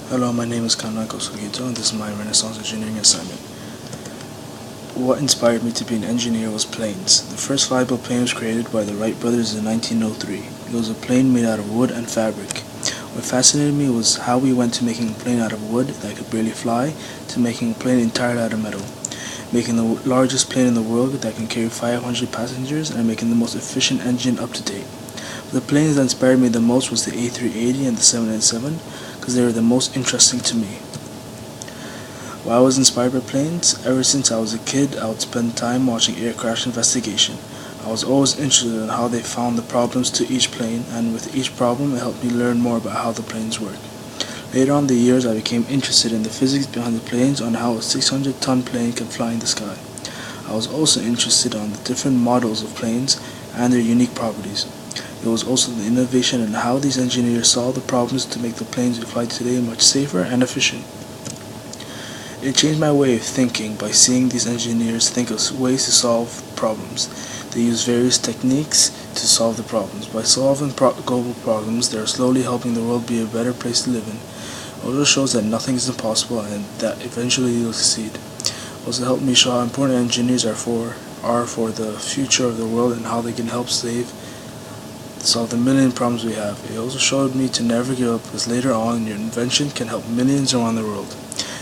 Hello, my name is Kanako Sugito, and this is my Renaissance Engineering assignment. What inspired me to be an engineer was planes. The first flyable plane was created by the Wright brothers in 1903. It was a plane made out of wood and fabric. What fascinated me was how we went to making a plane out of wood that could barely fly to making a plane entirely out of metal, making the largest plane in the world that can carry 500 passengers, and making the most efficient engine up to date. The planes that inspired me the most was the A380 and the 787 because they were the most interesting to me. While I was inspired by planes, ever since I was a kid, I would spend time watching air crash investigation. I was always interested in how they found the problems to each plane, and with each problem it helped me learn more about how the planes work. Later on in the years, I became interested in the physics behind the planes on how a 600-ton plane can fly in the sky. I was also interested in the different models of planes and their unique properties. It was also the innovation in how these engineers solved the problems to make the planes we fly today much safer and efficient. It changed my way of thinking by seeing these engineers think of ways to solve problems. They use various techniques to solve the problems. By solving global problems, they are slowly helping the world be a better place to live in. It also shows that nothing is impossible and that eventually you'll succeed. It also helped me show how important engineers are for the future of the world and how they can help solve the million problems we have. It also showed me to never give up because later on your invention can help millions around the world.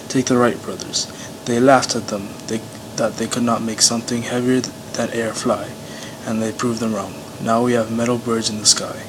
Take the Wright brothers. They laughed at them that they could not make something heavier than air fly, and they proved them wrong. Now we have metal birds in the sky.